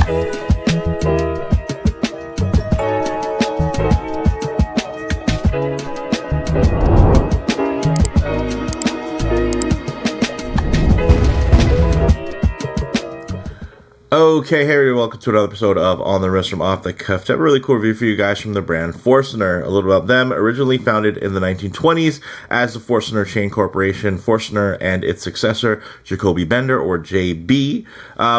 Okay, hey everybody, welcome to another episode of On the Wrist from Off the Cuff. I have a really cool review for you guys from the brand Forstner. A little about them. Originally founded in the 1920s as the Forstner Chain Corporation, Forstner and its successor, Jacoby Bender, or JB,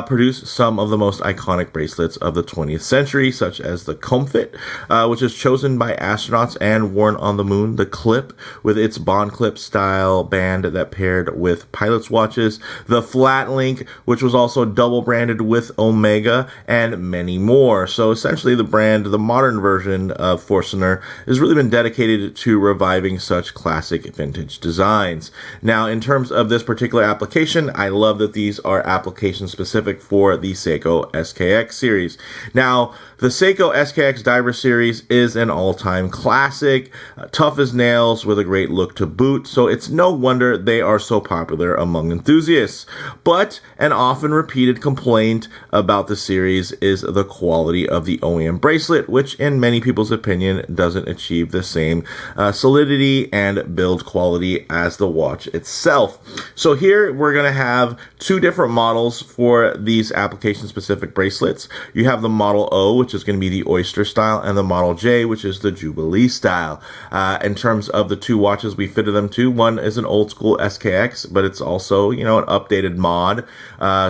produced some of the most iconic bracelets of the 20th century, such as the Comfit, which is chosen by astronauts and worn on the moon, the Clip, with its bond clip style band that paired with pilot's watches, the Flat Link, which was also double branded with Omega, and many more. So essentially the brand, the modern version of Forstner, has really been dedicated to reviving such classic vintage designs. Now, in terms of this particular application, I love that these are application specific for the Seiko SKX series. Now, the Seiko SKX Diver series is an all-time classic, tough as nails with a great look to boot, so it's no wonder they are so popular among enthusiasts. But an often repeated complaint about the series is the quality of the OEM bracelet, which in many people's opinion doesn't achieve the same solidity and build quality as the watch itself. So here we're going to have two different models for these application-specific bracelets. You have the Model O, which is going to be the Oyster style, and the Model J, which is the Jubilee style. In terms of the two watches we fitted them to, one is an old school SKX, but it's also, you know, an updated mod.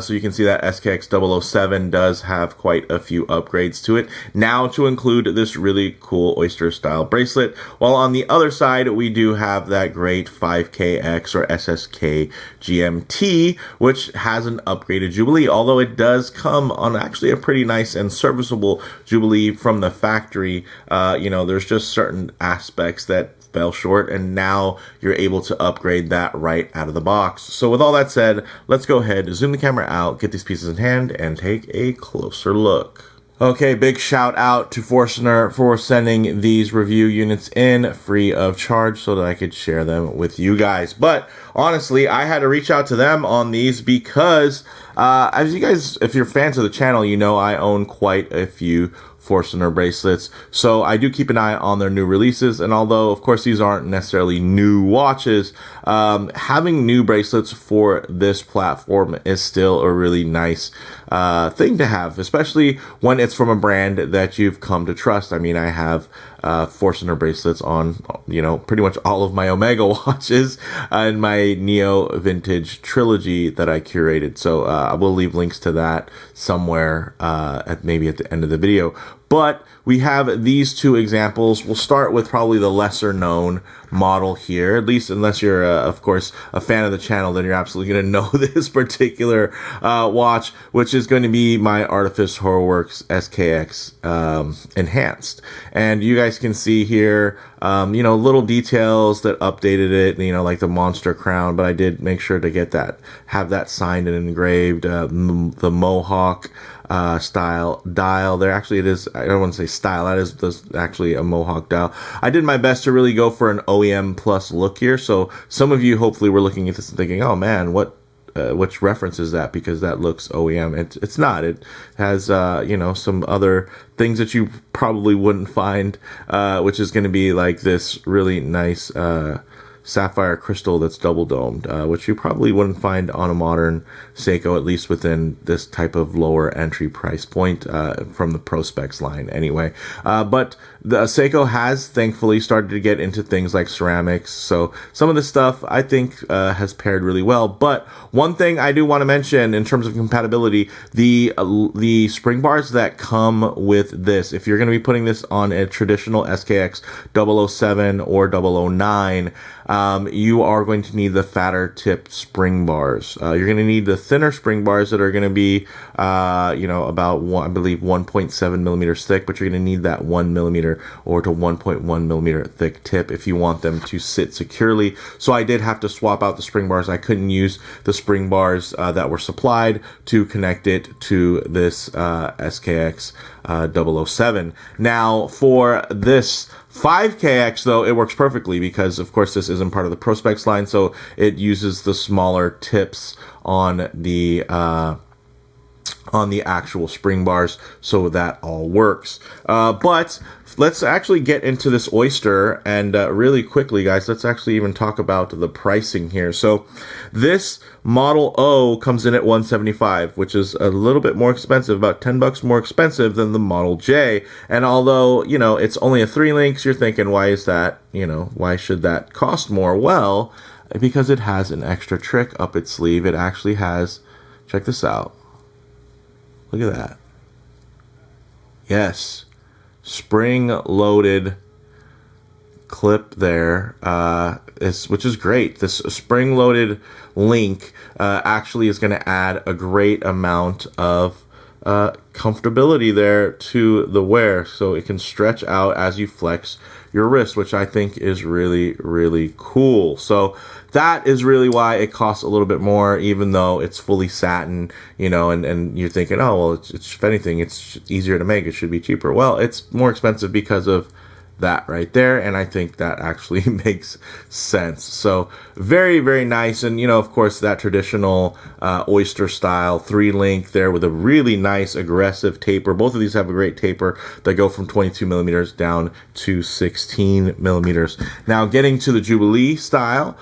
So you can see that SKX 007 does have quite a few upgrades to it, now to include this really cool Oyster style bracelet. While on the other side, we do have that great 5KX or SSK GMT, which has an upgraded Jubilee, although it does come on actually a pretty nice and serviceable Jubilee from the factory. You know, there's just certain aspects that fell short, and now you're able to upgrade that right out of the box. So with all that said, let's go ahead, zoom the camera out, get these pieces in hand, and take a closer look. Okay, big shout out to Forstner for sending these review units in free of charge so that I could share them with you guys. But honestly, I had to reach out to them on these because, as you guys, if you're fans of the channel, you know I own quite a few Forstner bracelets, so I do keep an eye on their new releases. And although of course these aren't necessarily new watches, having new bracelets for this platform is still a really nice thing to have, especially when it's from a brand that you've come to trust. I mean, I have Forstner bracelets on, you know, pretty much all of my Omega watches and my Neo Vintage trilogy that I curated. So I will leave links to that somewhere maybe at the end of the video. But we have these two examples. We'll start with probably the lesser known model here, at least unless you're, of course, a fan of the channel, then you're absolutely going to know this particular watch, which is going to be my Artifice Horrorworks SKX Enhanced. And you guys can see here, you know, little details that updated it, you know, like the monster crown, but I did make sure to get that, have that signed and engraved, the Mohawk style dial there. Actually, it is, I don't want to say style, that is actually a Mohawk dial. I did my best to really go for an OEM plus look here, so some of you hopefully were looking at this and thinking, oh man, which reference is that, because that looks OEM. It's not. It has you know, some other things that you probably wouldn't find, which is going to be like this really nice sapphire crystal that's double domed, which you probably wouldn't find on a modern Seiko, at least within this type of lower entry price point from the Pro Specs line anyway. But the Seiko has thankfully started to get into things like ceramics, so some of this stuff I think has paired really well. But one thing I do want to mention in terms of compatibility, the spring bars that come with this, if you're going to be putting this on a traditional SKX 007 or 009, you are going to need the fatter tipped spring bars. You're going to need the thinner spring bars that are going to be, you know, about I believe 1.7 millimeters thick, but you're going to need that 1 millimeter or to 1.1 millimeter thick tip if you want them to sit securely. So I did have to swap out the spring bars. I couldn't use the spring bars that were supplied to connect it to this SKX 007. Now for this 5KX though, it works perfectly because of course this isn't part of the Pro Specs line, so it uses the smaller tips on the on the actual spring bars, so that all works. But let's actually get into this Oyster, and really quickly, guys, let's actually even talk about the pricing here. So this Model O comes in at $175, which is a little bit more expensive, about $10 more expensive than the Model J. And although, you know, it's only a 3-link, you're thinking, why is that? You know, why should that cost more? Well, because it has an extra trick up its sleeve. It actually has, check this out. Look at that. Yes. Spring-loaded clip there, which is great. This spring-loaded link actually is going to add a great amount of comfortability there to the wear, so it can stretch out as you flex your wrist, which I think is really, really cool. So that is really why it costs a little bit more, even though it's fully satin, you know, and you're thinking, oh, well, it's if anything, it's easier to make, it should be cheaper. Well, it's more expensive because of that right there, and I think that actually makes sense. So very, very nice. And you know, of course, that traditional Oyster style 3-link there with a really nice aggressive taper. Both of these have a great taper that go from 22 millimeters down to 16 millimeters. Now getting to the Jubilee style,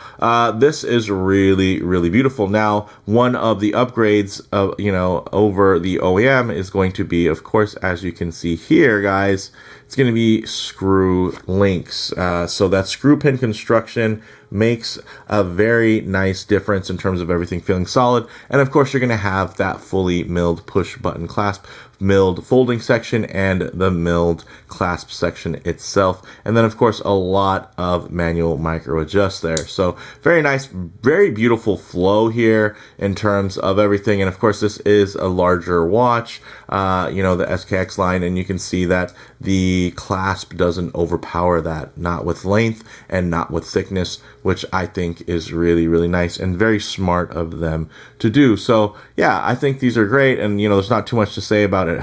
this is really, really beautiful. Now one of the upgrades of, you know, over the OEM is going to be, of course, as you can see here, guys, it's going to be screw links. So that screw pin construction makes a very nice difference in terms of everything feeling solid. And of course, you're going to have that fully milled push button clasp, milled folding section, and the milled clasp section itself. And then of course, a lot of manual micro adjust there. So very nice, very beautiful flow here in terms of everything. And of course, this is a larger watch, you know, the SKX line, and you can see that the clasp doesn't overpower that, not with length and not with thickness, which I think is really, really nice and very smart of them to do. So yeah, I think these are great. And you know, there's not too much to say about it.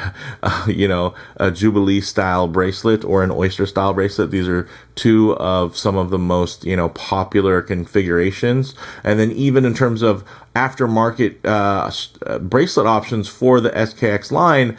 You know, a Jubilee style bracelet or an Oyster style bracelet. These are two of some of the most, you know, popular configurations. And then even in terms of aftermarket bracelet options for the SKX line,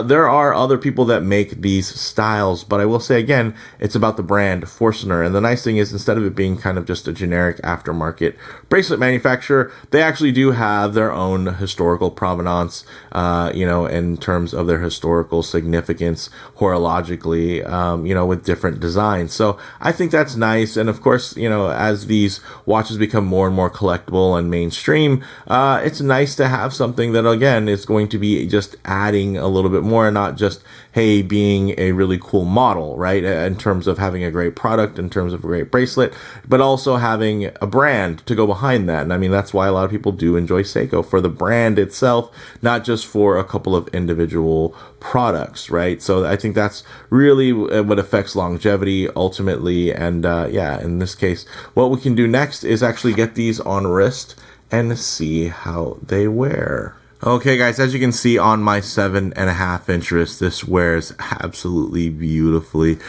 there are other people that make these styles, but I will say again, it's about the brand Forstner. And the nice thing is, instead of it being kind of just a generic aftermarket bracelet manufacturer, they actually do have their own historical provenance, you know, in terms of their historical significance horologically, you know, with different designs. So I think that's nice. And of course, you know, as these watches become more and more collectible and mainstream, it's nice to have something that, again, is going to be just adding a little bit more, and not just, hey, being a really cool model, right? In terms of having a great product, in terms of a great bracelet, but also having a brand to go behind that. And I mean, that's why a lot of people do enjoy Seiko, for the brand itself, not just for a couple of individual products, right? So I think that's really what affects longevity ultimately. And yeah, in this case, what we can do next is actually get these on wrist and see how they wear. Okay, guys, as you can see on my 7.5-inch wrist, this wears absolutely beautifully.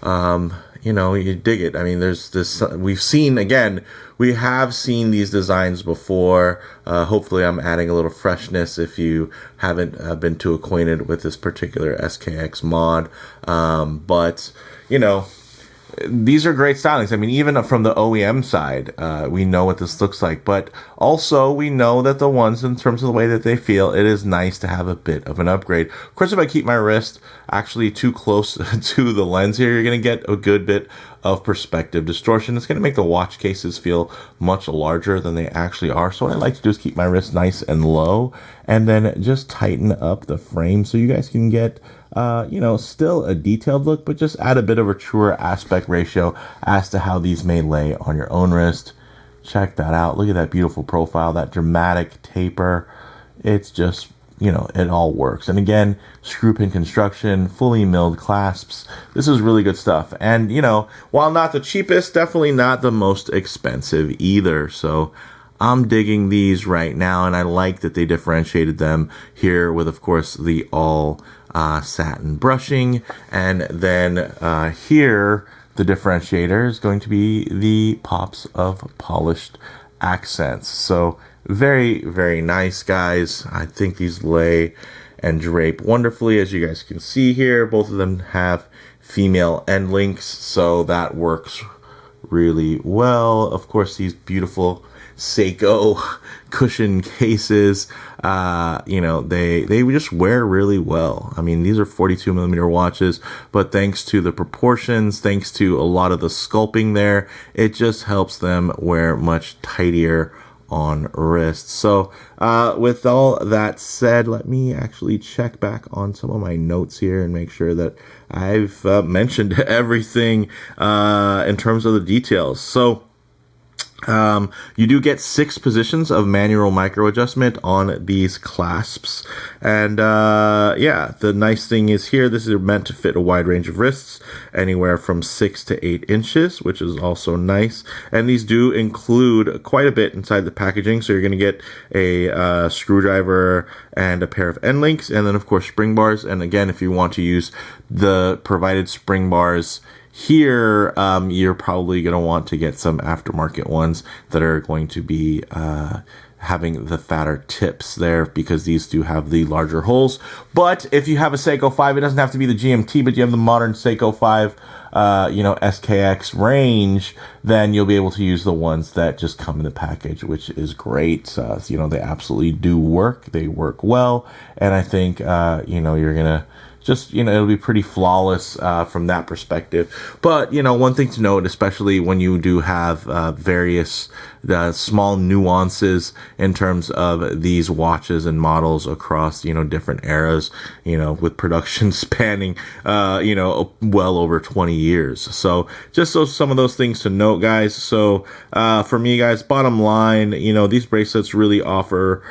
You know, you dig it. I mean, there's this, we have seen these designs before. Hopefully I'm adding a little freshness if you haven't been too acquainted with this particular SKX mod. But, you know, these are great stylings. I mean, even from the OEM side, we know what this looks like, but also we know that the ones, in terms of the way that they feel, it is nice to have a bit of an upgrade. Of course, if I keep my wrist actually too close to the lens here, you're going to get a good bit of perspective distortion. It's going to make the watch cases feel much larger than they actually are. So what I like to do is keep my wrist nice and low, and then just tighten up the frame so you guys can get you know, still a detailed look, but just add a bit of a truer aspect ratio as to how these may lay on your own wrist. Check that out. Look at that beautiful profile, that dramatic taper. It's just, you know, it all works. And again, screw pin construction, fully milled clasps. This is really good stuff. And, you know, while not the cheapest, definitely not the most expensive either. So I'm digging these right now, and I like that they differentiated them here with, of course, the all satin brushing, and then here the differentiator is going to be the pops of polished accents. So Very, very nice, guys. I think these lay and drape wonderfully, as you guys can see here. Both of them have female end links, so that works really well. Of course, these beautiful Seiko cushion cases, they just wear really well. I mean, these are 42 millimeter watches, but thanks to the proportions, thanks to a lot of the sculpting there, it just helps them wear much tighter on wrists. So with all that said, let me actually check back on some of my notes here and make sure that I've mentioned everything in terms of the details. So you do get 6 positions of manual micro adjustment on these clasps. And the nice thing is here, this is meant to fit a wide range of wrists, anywhere from 6 to 8 inches, which is also nice. And these do include quite a bit inside the packaging. So you're going to get a screwdriver and a pair of end links, and then of course spring bars. And again, if you want to use the provided spring bars here, you're probably going to want to get some aftermarket ones that are going to be having the fatter tips there, because these do have the larger holes. But if you have a Seiko 5, it doesn't have to be the GMT, but you have the modern Seiko 5, SKX range, then you'll be able to use the ones that just come in the package, which is great. They absolutely do work. They work well. And I think, you're going to just, it'll be pretty flawless from that perspective. But, one thing to note, especially when you do have various small nuances in terms of these watches and models across, different eras, with production spanning, well over 20 years. So just some of those things to note, guys. So for me, guys, bottom line, these bracelets really offer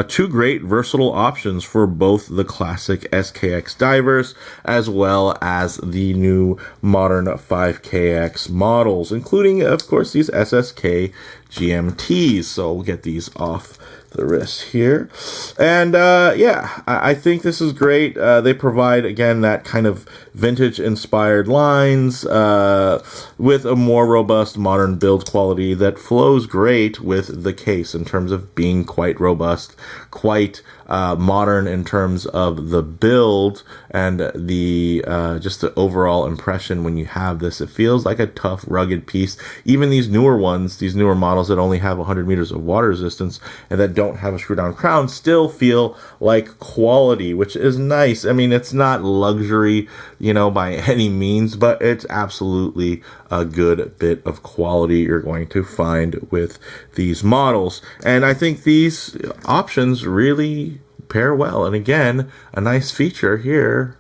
2 great versatile options for both the classic SKX divers as well as the new modern 5KX models, including, of course, these SSK GMTs. So we'll get these off the wrist here. And I think this is great. They provide, again, that kind of vintage inspired lines with a more robust modern build quality that flows great with the case in terms of being quite robust, quite modern in terms of the build and the just the overall impression when you have this. It feels like a tough, rugged piece. Even these newer ones, these newer models that only have 100 meters of water resistance and that don't have a screw down crown, still feel like quality, which is nice. I mean, it's not luxury, by any means, but it's absolutely a good bit of quality you're going to find with these models. And I think these options really pair well. And again, a nice feature here.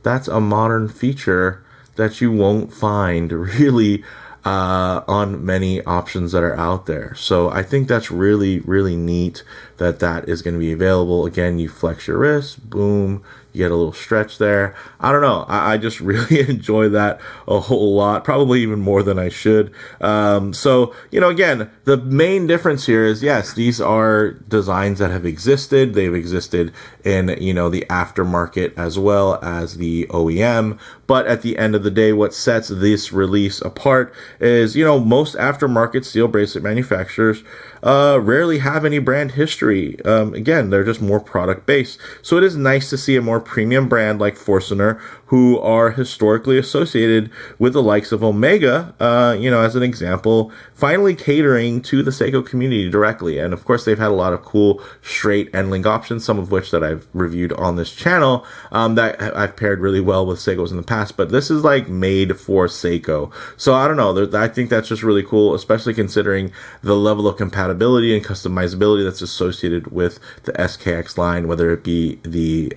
That's a modern feature that you won't find really on many options that are out there. So I think that's really, really neat that is going to be available. Again, you flex your wrist, boom, you get a little stretch there. I don't know. I just really enjoy that a whole lot, probably even more than I should. So, again, the main difference here is, yes, these are designs that have existed. They've existed in, the aftermarket as well as the OEM. But at the end of the day, what sets this release apart is, most aftermarket steel bracelet manufacturers rarely have any brand history. Again, they're just more product based. So it is nice to see a more premium brand like Forstner, who are historically associated with the likes of Omega, as an example, finally catering to the Seiko community directly. And of course, they've had a lot of cool straight end link options, some of which that I've reviewed on this channel, that I've paired really well with Seikos in the past. But this is like made for Seiko. So I don't know. I think that's just really cool, especially considering the level of compatibility and customizability that's associated with the SKX line, whether it be the,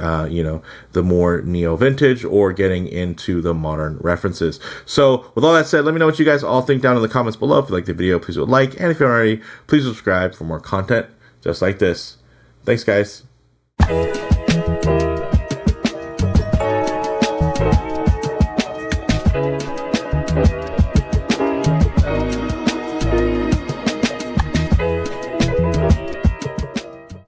the more neo vintage or getting into the modern references. So with all that said, let me know what you guys all think down in the comments below. If you like the video, please do a like. And if you haven't already, please subscribe for more content just like this. Thanks, guys.